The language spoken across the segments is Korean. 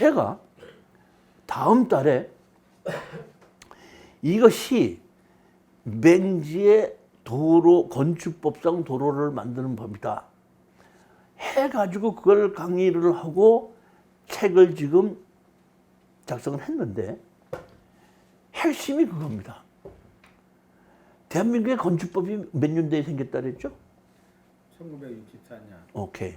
제가 다음 달에 이것이 맹지의 도로, 건축법상 도로를 만드는 법이다 해가지고 그걸 강의를 하고 책을 지금 작성을 했는데 핵심이 그겁니다. 대한민국의 건축법이 몇 년대에 생겼다 그랬죠? 1964년. 오케이.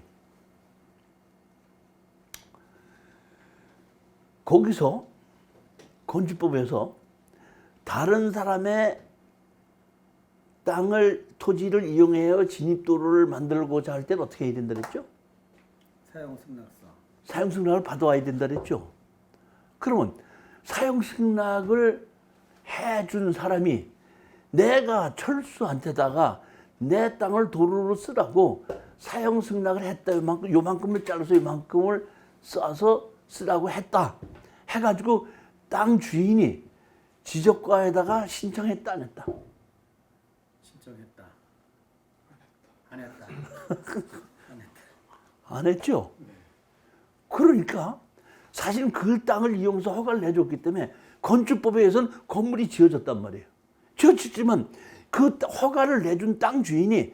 거기서 건축법에서 다른 사람의 땅을, 토지를 이용해서 진입도로를 만들고자 할 때는 어떻게 해야 된다 그랬죠? 사용승낙서. 사용승낙을 받아와야 된다 그랬죠? 그러면 사용승낙을 해준 사람이 내가 철수한테다가 내 땅을 도로로 쓰라고 사용승낙을 했다. 요만큼을 잘라서 요만큼을 써서 쓰라고 했다. 해가지고 땅 주인이 지적과에다가 신청했다 안 했다? 신청했다. 안 했다. 안 했다. 안 했죠? 그러니까 사실 그 땅을 이용해서 허가를 내줬기 때문에 건축법에 의해서는 건물이 지어졌단 말이에요. 지어졌지만 그 허가를 내준 땅 주인이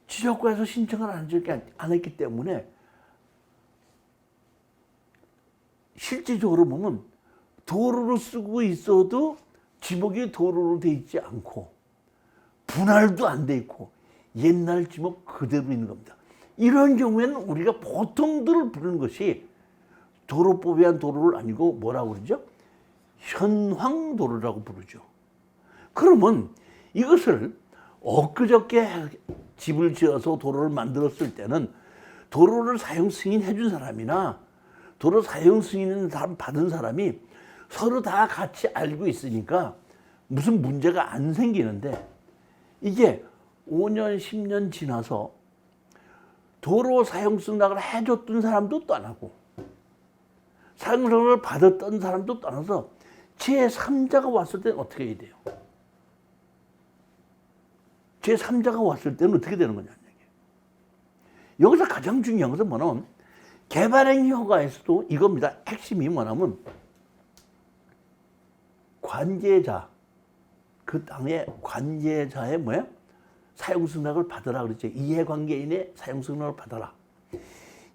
지적과에서 신청을 안 했기 때문에 실질적으로 보면 도로로 쓰고 있어도 지목이 도로로 돼 있지 않고 분할도 안 돼 있고 옛날 지목 그대로 있는 겁니다. 이런 경우에는 우리가 보통들 부르는 것이 도로법에 의한 도로를 아니고 뭐라고 그러죠? 현황도로라고 부르죠. 그러면 이것을 엊그저께 집을 지어서 도로를 만들었을 때는 도로를 사용 승인해 준 사람이나 도로 사용 승인 받은 사람이 서로 다 같이 알고 있으니까 무슨 문제가 안 생기는데 이게 5년, 10년 지나서 도로 사용 승낙을 해줬던 사람도 떠나고 사용 승낙을 받았던 사람도 떠나서 제3자가 왔을 때는 어떻게 해야 돼요? 제3자가 왔을 때는 어떻게 되는 거냐는 얘기예요. 여기서 가장 중요한 것은 뭐냐면 개발행위 허가에서도 이겁니다. 핵심이 뭐냐면 관계자, 그 땅의 관계자의 뭐야? 사용승낙을 받아라 그랬죠. 이해관계인의 사용승낙을 받아라.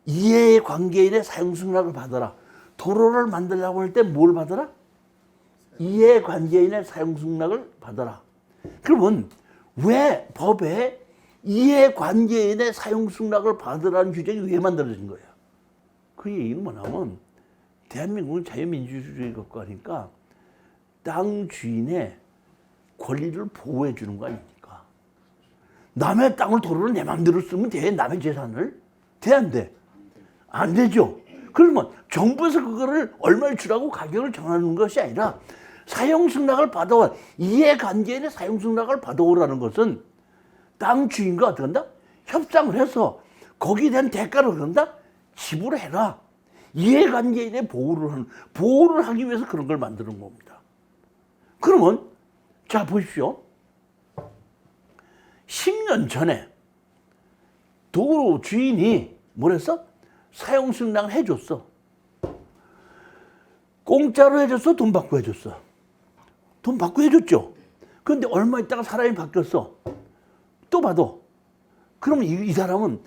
이해관계인의 사용승낙을 받아라. 도로를 만들려고 할 때 뭘 받아라? 이해관계인의 사용승낙을 받아라. 그러면 왜 법에 이해관계인의 사용승낙을 받으라는 규정이 왜 만들어진 거예요? 그 얘기는 뭐냐면 대한민국은 자유민주주의 국가니까 땅 주인의 권리를 보호해 주는 거 아닙니까? 남의 땅을 도로를 내 마음대로 쓰면 돼? 남의 재산을? 돼 안 돼? 안 되죠. 그러면 정부에서 그거를 얼마를 주라고 가격을 정하는 것이 아니라 사용승낙을 받아와, 이해관계인의 사용승낙을 받아오라는 것은 땅 주인과 어떻게 한다? 협상을 해서 거기에 대한 대가를 그런다? 지불해라. 이해관계인의 보호를 하기 위해서 그런 걸 만드는 겁니다. 그러면 자 보십시오. 10년 전에 도로 주인이 뭐랬어? 사용승낙을 해줬어. 공짜로 해줬어? 돈 받고 해줬어? 돈 받고 해줬죠. 그런데 얼마 있다가 사람이 바뀌었어. 또 받아. 그러면 이 사람은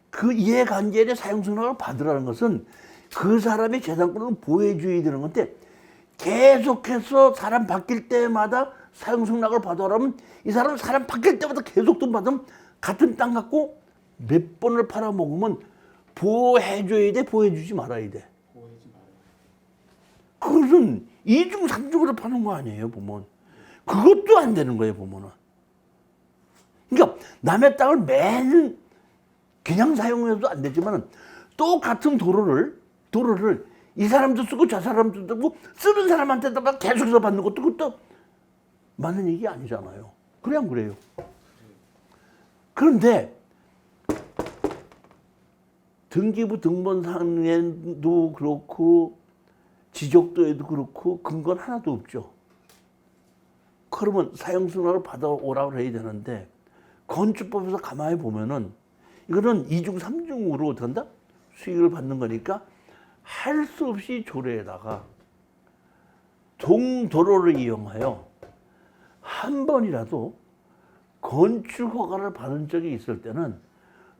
그 이해관계인의 사용승낙을 받으라는 것은 그 사람의 재산권을 보호해줘야 되는 건데 계속해서 사람 바뀔 때마다 사용승낙을 받아라면 이 사람은 사람 바뀔 때마다 계속 돈 받으면 같은 땅 갖고 몇 번을 팔아먹으면 보호해줘야 돼? 보호해주지 말아야 돼? 그것은 이중 삼중으로 파는 거 아니에요, 보면. 그것도 안 되는 거예요, 보면은. 그러니까 남의 땅을 매일 그냥 사용해도 안 되지만 똑같은 도로를 이 사람도 쓰고 저 사람도 쓰고 쓰는 사람한테다가 계속해서 받는 것도 그것도 맞는 얘기 아니잖아요. 그래 안 그래요? 그런데 등기부 등본상에도 그렇고 지적도에도 그렇고 근거는 하나도 없죠. 그러면 사용승낙을 받아오라고 해야 되는데 건축법에서 가만히 보면은 이거는 2중 3중으로 어떻게 한다? 수익을 받는 거니까 할 수 없이 조례에다가 동도로를 이용하여 한 번이라도 건축 허가를 받은 적이 있을 때는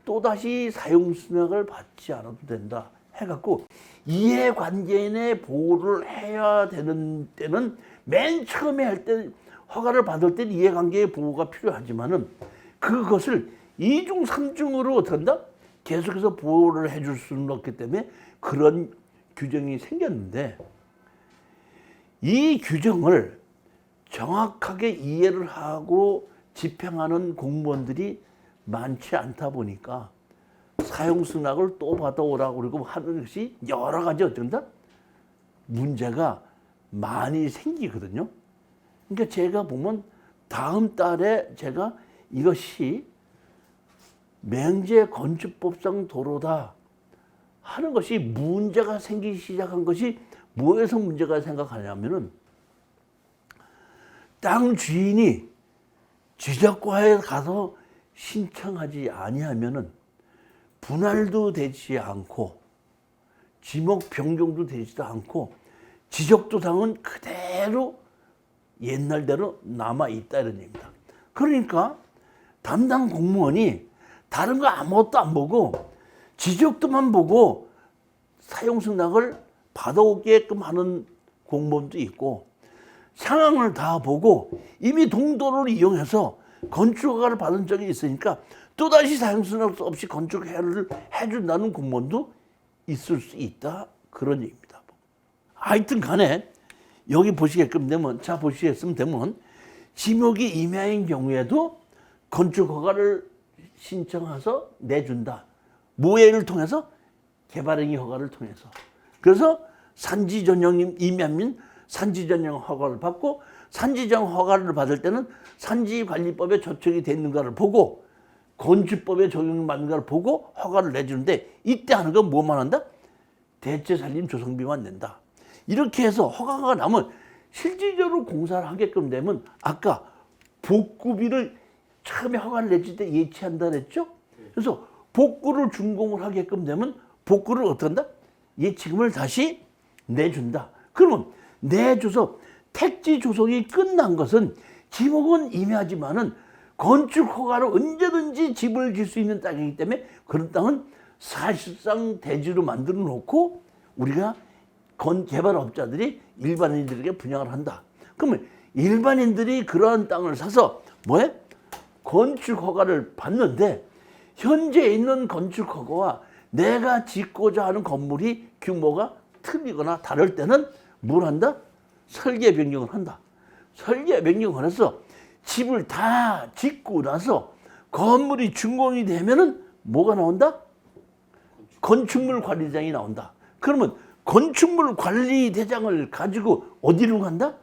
또다시 사용승낙을 받지 않아도 된다 해갖고 이해관계인의 보호를 해야 되는 때는 맨 처음에 할 때 허가를 받을 때 이해관계의 보호가 필요하지만은 그것을 이중 삼중으로 어떻게 한다? 계속해서 보호를 해줄 수는 없기 때문에 그런 규정이 생겼는데 이 규정을 정확하게 이해를 하고 집행하는 공무원들이 많지 않다 보니까 사용승낙을 또 받아오라고 그러고 하는 것이 여러 가지 어쩐다? 문제가 많이 생기거든요. 그러니까 제가 보면 다음 달에 제가 이것이 맹제건축법상 도로다 하는 것이 문제가 생기기 시작한 것이 뭐에서 문제가 생각하냐면은 땅 주인이 지적과에 가서 신청하지 아니하면은 분할도 되지 않고 지목 변경도 되지도 않고 지적도상은 그대로 옛날대로 남아 있다 이런 얘기입니다. 그러니까 담당 공무원이 다른 거 아무것도 안 보고 지적도만 보고 사용승낙을 받아오게끔 하는 공무원도 있고 상황을 다 보고 이미 동도로를 이용해서 건축허가를 받은 적이 있으니까 또다시 사용승낙 없이 건축허가를 해준다는 공무원도 있을 수 있다 그런 얘기입니다. 하여튼 간에 여기 보시게끔 되면 자 보시겠으면 되면 지목이 임야인 경우에도 건축허가를 신청해서 내준다. 모해를 통해서 개발행위 허가를 통해서. 그래서 산지전용 임야민 산지전용 허가를 받고 산지전용 허가를 받을 때는 산지관리법에 저촉이 돼 있는가를 보고 건축법에 적용받는가를 보고 허가를 내주는데 이때 하는 건 뭐만 한다? 대체살림 조성비만 낸다. 이렇게 해서 허가가 나면 실질적으로 공사를 하게끔 되면 아까 복구비를 처음에 허가를 냈을 때 예치한다 그랬죠? 그래서 복구를 준공을 하게끔 되면 복구를 어떻게 한다? 예치금을 다시 내준다. 그러면 내줘서 택지 조성이 끝난 것은 지목은 임야지만은 건축 허가로 언제든지 집을 질 수 있는 땅이기 때문에 그런 땅은 사실상 대지로 만들어 놓고 우리가 개발업자들이 일반인들에게 분양을 한다. 그러면 일반인들이 그러한 땅을 사서 뭐해? 건축 허가를 받는데 현재 있는 건축 허가와 내가 짓고자 하는 건물이 규모가 틀리거나 다를 때는 뭘 한다? 설계 변경을 한다. 설계 변경을 해서 집을 다 짓고 나서 건물이 준공이 되면은 뭐가 나온다? 건축물 관리장이 나온다. 그러면 건축물 관리대장을 가지고 어디로 간다?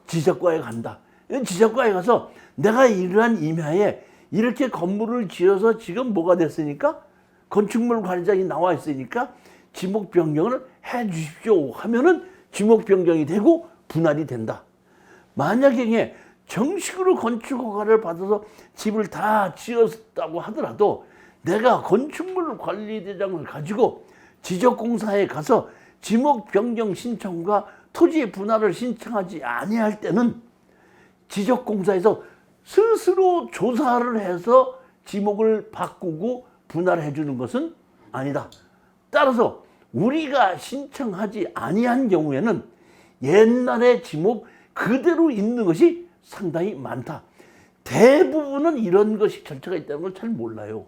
지적과에 간다. 지적과에 가서 내가 이러한 임야에 이렇게 건물을 지어서 지금 뭐가 됐으니까 건축물 관리장이 나와 있으니까 지목 변경을 해 주십시오 하면은 지목 변경이 되고 분할이 된다. 만약에 정식으로 건축 허가를 받아서 집을 다 지었다고 하더라도 내가 건축물 관리대장을 가지고 지적공사에 가서 지목 변경 신청과 토지 분할을 신청하지 아니할 때는 지적공사에서 스스로 조사를 해서 지목을 바꾸고 분할해 주는 것은 아니다. 따라서 우리가 신청하지 아니한 경우에는 옛날의 지목 그대로 있는 것이 상당히 많다. 대부분은 이런 것이 절차가 있다는 걸 잘 몰라요.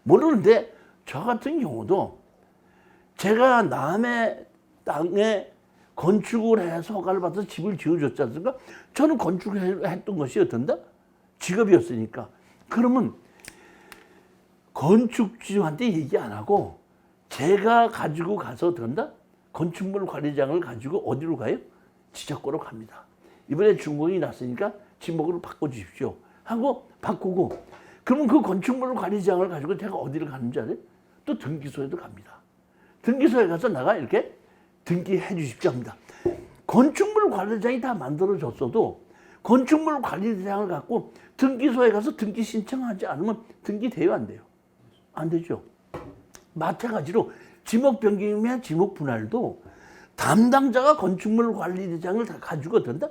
모르는데 저 같은 경우도 제가 남의 땅에 건축을 해서 허가를 받아서 집을 지어줬지 않습니까? 저는 건축을 했던 것이 어떤다? 직업이었으니까. 그러면 건축주한테 얘기 안 하고 제가 가지고 가서 어떤다? 건축물 관리장을 가지고 어디로 가요? 지적구로 갑니다. 이번에 준공이 났으니까 지목으로 바꿔주십시오 하고 바꾸고 그러면 그 건축물 관리장을 가지고 제가 어디를 가는지 알아요? 또 등기소에도 갑니다. 등기소에 가서 내가 이렇게 등기해 주십시오 합니다. 건축물 관리장이 다 만들어졌어도 건축물 관리장을 갖고 등기소에 가서 등기 신청하지 않으면 등기돼요 안 돼요? 안 되죠. 마찬가지로 지목 변경이면 지목 분할도 담당자가 건축물 관리대장을 다 가지고 된다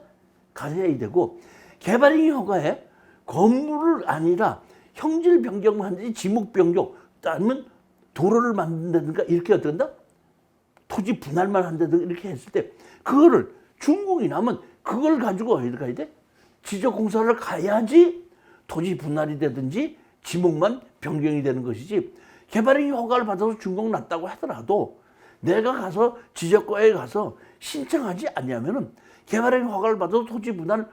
가셔야 되고, 개발행위 허가에 건물을 아니라 형질 변경만 하지 지목 변경 아니면 도로를 만든다든가 이렇게 어떤다 토지 분할만 한다든가 이렇게 했을 때 그거를 준공이 나면 그걸 가지고 어디 가야 돼? 지적공사를 가야지 토지 분할이 되든지 지목만 변경이 되는 것이지, 개발행위 허가를 받아서 준공 났다고 하더라도 내가 가서 지적과에 가서 신청하지 않냐면은 개발행위 허가를 받아서 토지 분할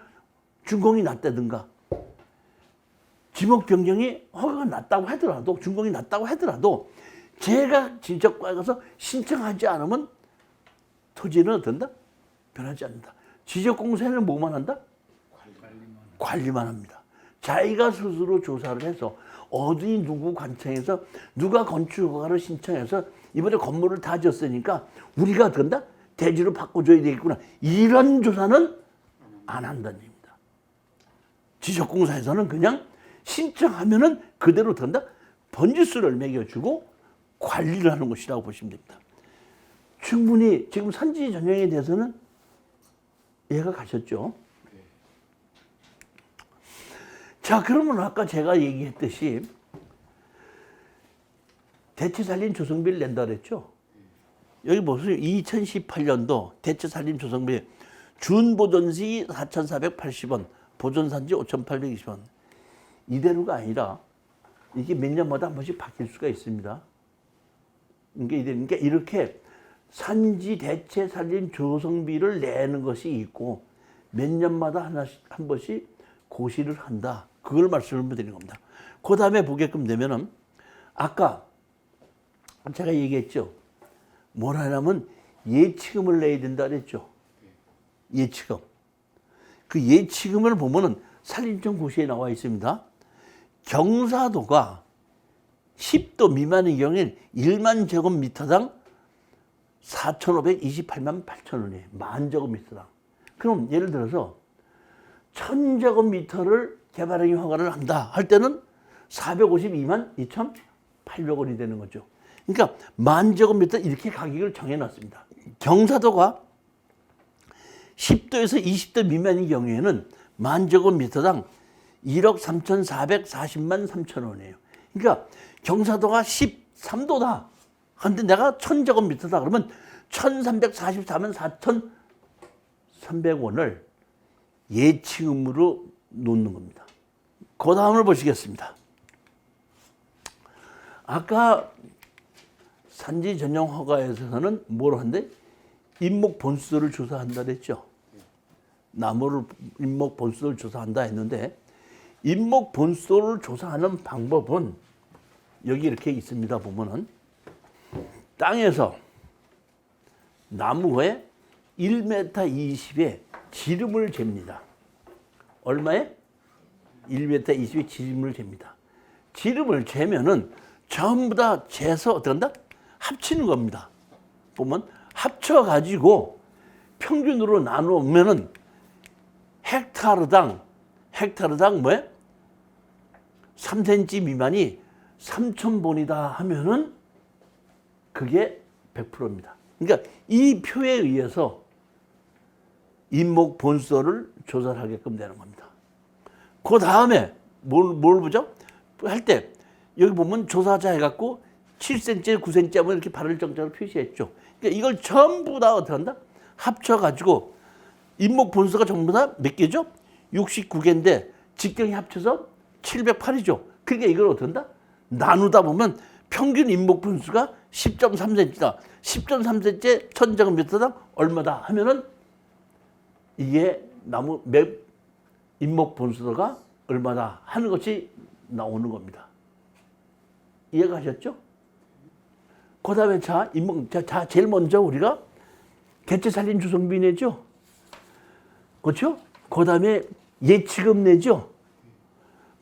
준공이 났다든가 지목 변경이 허가가 났다고 하더라도 준공이 났다고 하더라도 제가 지적과에 가서 신청하지 않으면 토지는 어떤다? 변하지 않는다. 지적공사는 뭐만 한다? 관리만 합니다. 자기가 스스로 조사를 해서 어디 누구 관청에서 누가 건축허가를 신청해서 이번에 건물을 다 지었으니까 우리가 어떤다? 대지로 바꿔줘야 되겠구나. 이런 조사는 안 한다는 얘기입니다. 지적공사에서는 그냥 신청하면은 그대로 된다? 번지수를 매겨주고 관리를 하는 것이라고 보시면 됩니다. 충분히 지금 산지 전형에 대해서는 이해가 가셨죠? 자, 그러면 아까 제가 얘기했듯이 대체살림 조성비를 낸다 그랬죠? 여기 보세요. 2018년도 대체살림 조성비 준보존시 4,480원, 보존산지 5,820원. 이대로가 아니라 이게 몇 년마다 한 번씩 바뀔 수가 있습니다. 그러니까 이렇게 산지 대체살림 조성비를 내는 것이 있고 몇 년마다 한 번씩 고시를 한다. 그걸 말씀을 드리는 겁니다. 그 다음에 보게끔 되면은 아까 제가 얘기했죠. 뭐라 하냐면 예치금을 내야 된다 그랬죠. 예치금. 그 예치금을 보면은 산림청 고시에 나와 있습니다. 경사도가 10도 미만의 경우에는 1만 제곱미터당 4,528만 8천 원이에요. 만 제곱미터당. 그럼 예를 들어서 1,000제곱미터를 개발행위 허가를 한다 할 때는 452만 2,800원이 되는 거죠. 그러니까 만 제곱미터 이렇게 가격을 정해놨습니다. 경사도가 10도에서 20도 미만의 경우에는 만 제곱미터당 1억 3,440만 3천 원이에요. 그러니까 경사도가 13도다. 근데 내가 1,000제곱미터다 그러면 1,344만 4,300원을 예치금으로 놓는 겁니다. 그 다음을 보시겠습니다. 아까 산지 전용 허가에서는 뭘 한대? 인목 본수도를 조사한다 그랬죠. 나무를 인목 본수도를 조사한다 했는데 인목 본수도를 조사하는 방법은 여기 이렇게 있습니다. 보면은 땅에서 나무에 1m 20에 지름을 잽니다. 얼마에? 1m 20에 지름을 잽니다. 지름을 재면은 전부 다 재서 어떤다? 합치는 겁니다. 보면 합쳐가지고 평균으로 나누면은 헥타르당 뭐야? 3cm 미만이 3,000본이다 하면은 그게 100%입니다. 그러니까 이 표에 의해서 인목 본수도를 조사를 하게끔 되는 겁니다. 그 다음에 뭘 보죠? 할 때 여기 보면 조사자 해갖고 7cm, 9cm 하면 이렇게 발을 정자로 표시했죠. 그러니까 이걸 전부 다 어떻게 한다? 합쳐가지고 인목 본수가 전부 다 몇 개죠? 69개인데 직경이 합쳐서 708이죠. 그러니까 이걸 어떻게 한다? 나누다 보면 평균 인목 본수가 10.3cm다. 10.3cm 1,000제곱미터당 얼마다 하면은 이게 나무 인목 본수도가 얼마다 하는 것이 나오는 겁니다. 이해가 가셨죠? 그 다음에 제일 먼저 우리가 대체살림 조성비 내죠? 그렇죠? 그 다음에 예치금 내죠?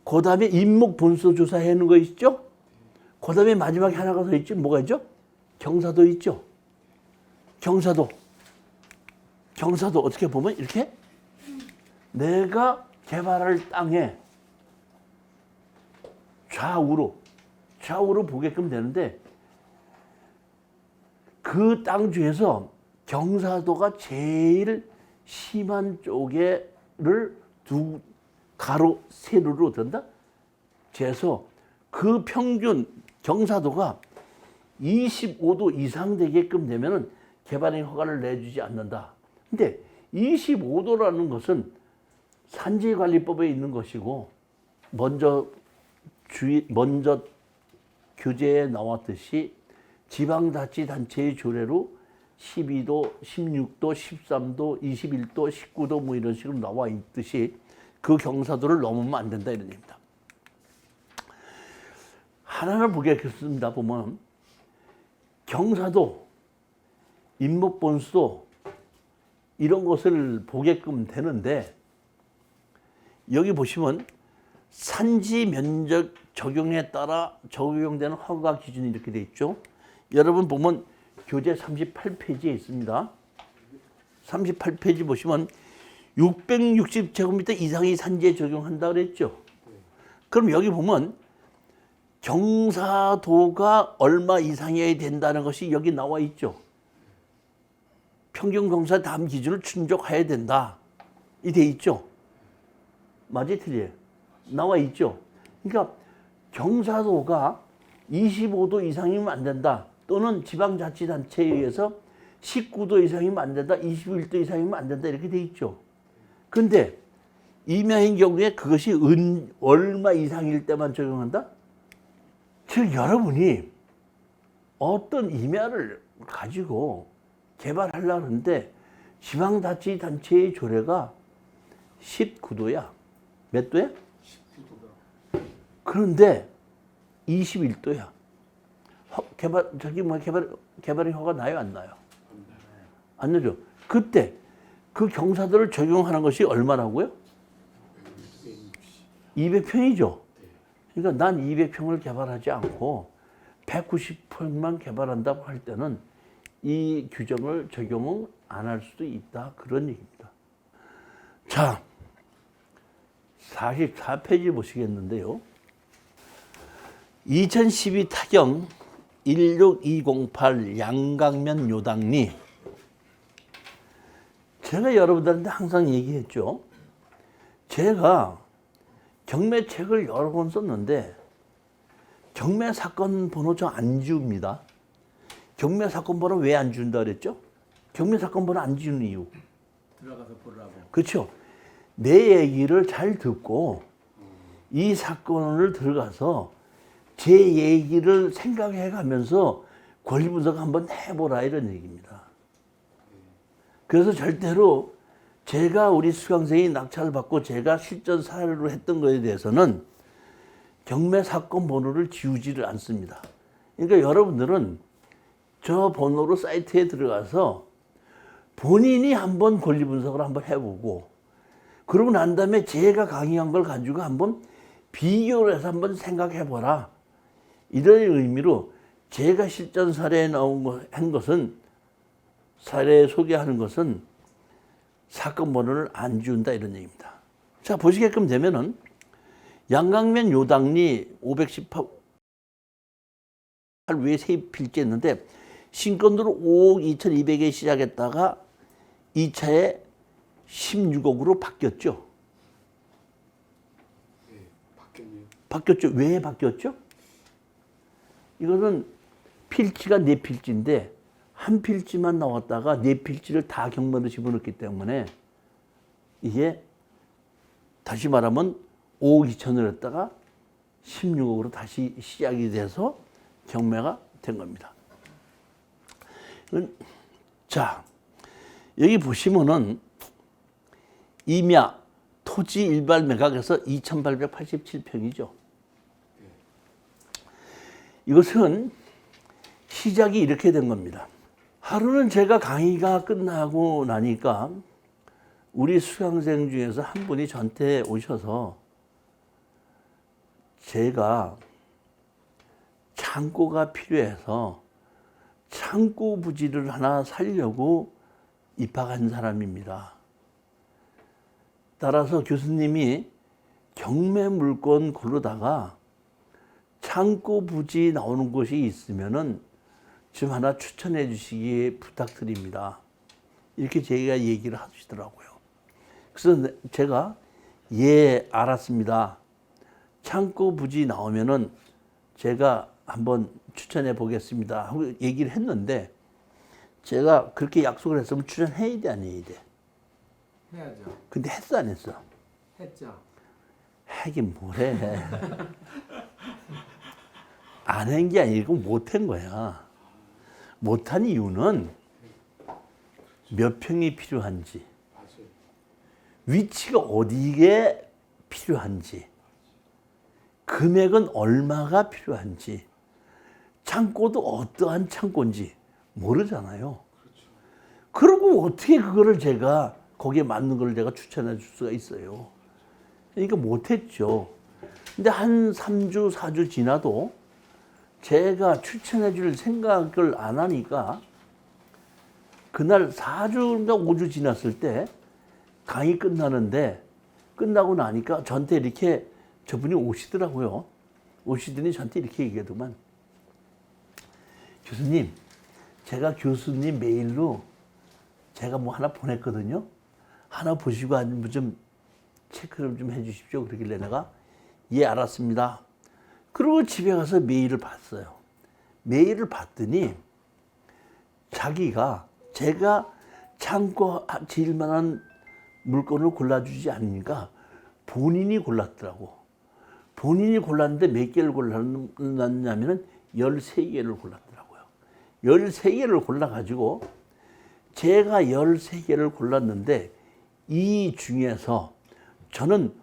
그 다음에 인목 본수도 조사하는 거 있죠? 그 다음에 마지막에 하나가 더 있죠? 뭐가 있죠? 경사도 있죠? 경사도 어떻게 보면 이렇게 내가 개발할 땅에 좌우로 보게끔 되는데 그 땅 중에서 경사도가 제일 심한 쪽에를 두 가로 세로로 된다. 재서 그 평균 경사도가 25도 이상 되게끔 되면은 개발행 허가를 내주지 않는다. 근데 25도라는 것은 산지관리법에 있는 것이고 먼저 교재에 나왔듯이 지방자치단체의 조례로 12도, 16도, 13도, 21도, 19도 뭐 이런 식으로 나와 있듯이 그 경사도를 넘으면 안 된다 이런 얘기입니다. 하나를 보겠습니다. 보면 경사도, 인목본수도 이런 것을 보게끔 되는데 여기 보시면 산지 면적 적용에 따라 적용되는 허가 기준이 이렇게 돼 있죠. 여러분 보면 교재 38페이지에 있습니다. 38페이지 보시면 660제곱미터 이상의 산지에 적용한다 그랬죠. 그럼 여기 보면 경사도가 얼마 이상이어야 된다는 것이 여기 나와 있죠. 평균 경사 다음 기준을 충족해야 된다. 이 돼 있죠. 맞지 틀려요? 나와 있죠. 그러니까 경사도가 25도 이상이면 안 된다. 또는 지방자치단체에 의해서 19도 이상이면 안 된다. 21도 이상이면 안 된다. 이렇게 돼 있죠. 근데 임야인 경우에 그것이 얼마 이상일 때만 적용한다? 즉 여러분이 어떤 임야를 가지고 개발하려고 하는데 지방자치단체의 조례가 19도야. 몇 도야? 19도다. 그런데 21도야. 개발의 허가 나요, 안 나요? 안 나죠. 그때 그 경사도를 적용하는 것이 얼마라고요? 200평이죠. 그러니까 난 200평을 개발하지 않고 190평만 개발한다고 할 때는 이 규정을 적용을 안 할 수도 있다. 그런 얘기입니다. 자, 44페이지 보시겠는데요. 2012 타경 16208 양강면 요당리. 제가 여러분들한테 항상 얘기했죠. 제가 경매책을 여러 번 썼는데 경매 사건 번호 저 안 지웁니다. 경매 사건 번호 왜 안 준다 그랬죠? 경매 사건 번호 안 지우는 이유. 들어가서 보라고. 그렇죠. 내 얘기를 잘 듣고 이 사건을 들어가서 제 얘기를 생각해 가면서 권리 분석 한번 해보라 이런 얘기입니다. 그래서 절대로 제가 우리 수강생이 낙찰을 받고 제가 실전 사례로 했던 것에 대해서는 경매 사건 번호를 지우지를 않습니다. 그러니까 여러분들은 저 번호로 사이트에 들어가서 본인이 한번 권리 분석을 한번 해보고 그러고 난 다음에 제가 강의한 걸 가지고 한번 비교를 해서 한번 생각해보라. 이런 의미로 제가 실전 사례에 한 것은 사례 소개하는 것은 사건 번호를 안 지운다 이런 얘기입니다. 자, 보시게끔 되면은 양강면 요당리 518 위에 세 필지 있는데 신건도로 5억 2,200에 시작했다가 2차에 16억으로 바뀌었죠. 네, 바뀌었네요. 바뀌었죠. 왜 바뀌었죠? 이거는 필지가 네 필지인데 한 필지만 나왔다가 네 필지를 다 경매로 집어넣기 때문에 이게 다시 말하면 5억 2천을 했다가 16억으로 다시 시작이 돼서 경매가 된 겁니다. 자, 여기 보시면은 임야 토지 일발 매각에서 2,887평이죠. 이것은 시작이 이렇게 된 겁니다. 하루는 제가 강의가 끝나고 나니까 우리 수강생 중에서 한 분이 저한테 오셔서 제가 창고가 필요해서 창고 부지를 하나 살려고 입학한 사람입니다. 따라서 교수님이 경매 물건 고르다가 창고 부지 나오는 곳이 있으면은 좀 하나 추천해 주시기 부탁드립니다. 이렇게 제가 얘기를 하시더라고요. 그래서 제가 예, 알았습니다. 창고 부지 나오면은 제가 한번 추천해 보겠습니다 하고 얘기를 했는데, 제가 그렇게 약속을 했으면 추천해야 돼, 안 해야 돼? 해야죠. 근데 했어, 안 했어? 했죠. 하긴 뭐래. 안 한 게 아니고 못한 거야. 못한 이유는 몇 평이 필요한지, 위치가 어디에 필요한지, 금액은 얼마가 필요한지, 창고도 어떠한 창고인지 모르잖아요. 그리고 어떻게 그거를 제가 거기에 맞는 걸 제가 추천해 줄 수가 있어요. 그러니까 못했죠. 근데 한 3주, 4주 지나도 제가 추천해 줄 생각을 안 하니까, 그날 4주인가 5주 지났을 때 강의 끝나는데, 끝나고 나니까 저한테 이렇게 저분이 오시더라고요. 오시더니 저한테 이렇게 얘기하더만, 교수님, 제가 교수님 메일로 제가 뭐 하나 보냈거든요. 하나 보시고 좀 체크를 좀 해주십시오. 그러길래 내가 예, 알았습니다. 그리고 집에 가서 메일을 봤어요. 메일을 봤더니 자기가 제가 창고 지을 만한 물건을 골라주지 않으니까 본인이 골랐더라고. 본인이 골랐는데 몇 개를 골랐냐면은 13개를 골랐더라고요. 13개를 골라가지고 제가 13개를 골랐는데, 이 중에서 저는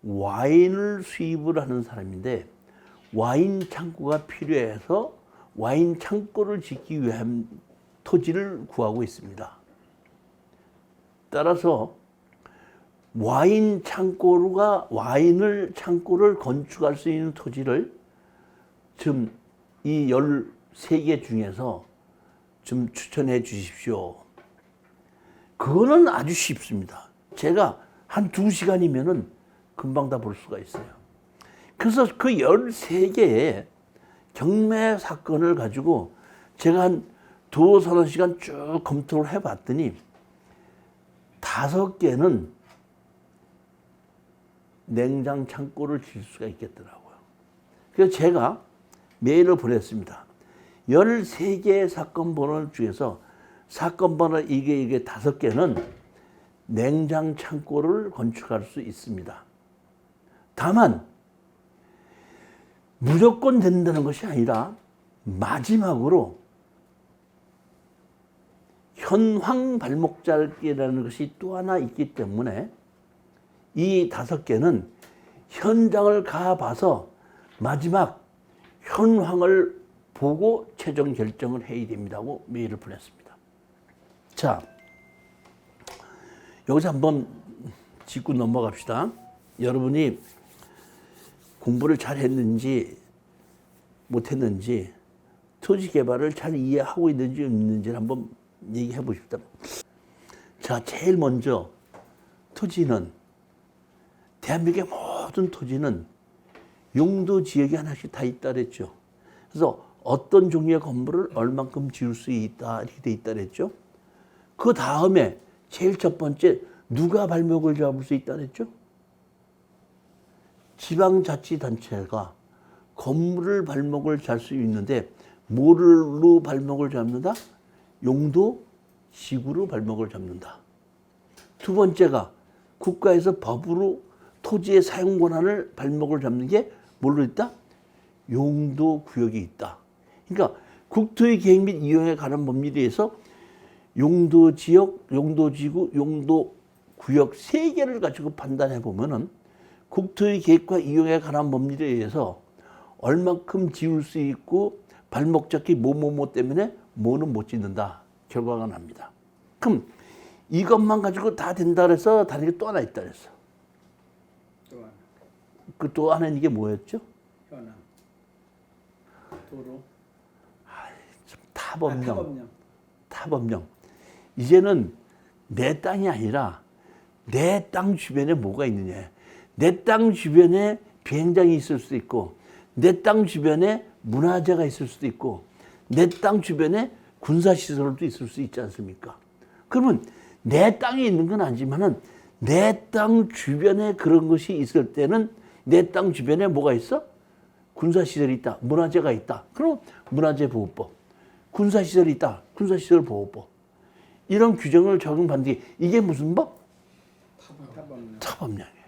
와인을 수입을 하는 사람인데 와인 창고가 필요해서 와인 창고를 짓기 위한 토지를 구하고 있습니다. 따라서 와인을 창고를 건축할 수 있는 토지를 좀 이 13개 중에서 좀 추천해 주십시오. 그거는 아주 쉽습니다. 제가 한 2시간이면은 금방 다 볼 수가 있어요. 그래서 그 13개의 경매 사건을 가지고 제가 한 2-3 시간 쭉 검토를 해봤더니 5개는 냉장 창고를 질 수가 있겠더라고요. 그래서 제가 메일을 보냈습니다. 13개의 사건 번호 중에서 사건 번호 이게 5개는 냉장 창고를 건축할 수 있습니다. 다만 무조건 된다는 것이 아니라 마지막으로 현황 발목잡기라는 것이 또 하나 있기 때문에 이 5개는 현장을 가봐서 마지막 현황을 보고 최종 결정을 해야 됩니다고 메일을 보냈습니다. 자, 여기서 한번 짚고 넘어갑시다. 여러분이 공부를 잘 했는지 못했는지, 토지 개발을 잘 이해하고 있는지 없는지를 한번 얘기해 보십시다. 자, 제일 먼저 토지는, 대한민국의 모든 토지는 용도 지역이 하나씩 다 있다 그랬죠. 그래서 어떤 종류의 건물을 얼만큼 지을 수 있다 이렇게 돼 있다 그랬죠. 그 다음에 제일 첫 번째, 누가 발목을 잡을 수 있다 그랬죠. 지방자치단체가 건물을 발목을 잡을 수 있는데 뭐로 발목을 잡는다? 용도 지구로 발목을 잡는다. 두 번째가 국가에서 법으로 토지의 사용 권한을 발목을 잡는 게 뭘로 있다? 용도 구역이 있다. 그러니까 국토의 계획 및 이용에 관한 법률에 의해서 용도 지역, 용도 지구, 용도 구역 3개를 가지고 판단해 보면은 국토의 계획과 이용에 관한 법률에 의해서 얼만큼 지을 수 있고 발목 잡기 뭐뭐뭐 때문에 뭐는 못 짓는다. 결과가 납니다. 그럼 이것만 가지고 다 된다 그래서 다른 게 또 하나 있다 그랬어. 또 하나. 그 또 하나는 이게 뭐였죠? 현황. 도로. 타법령. 타법령. 이제는 내 땅이 아니라 내 땅 주변에 뭐가 있느냐. 내 땅 주변에 비행장이 있을 수도 있고, 내 땅 주변에 문화재가 있을 수도 있고, 내 땅 주변에 군사시설도 있을 수 있지 않습니까? 그러면 내 땅에 있는 건 아니지만은 내 땅 주변에 그런 것이 있을 때는 내 땅 주변에 뭐가 있어? 군사시설이 있다. 문화재가 있다. 그럼 문화재보호법. 군사시설이 있다. 군사시설보호법. 이런 규정을 적용받는 게 이게 무슨 법? 타법령. 타법령이에요.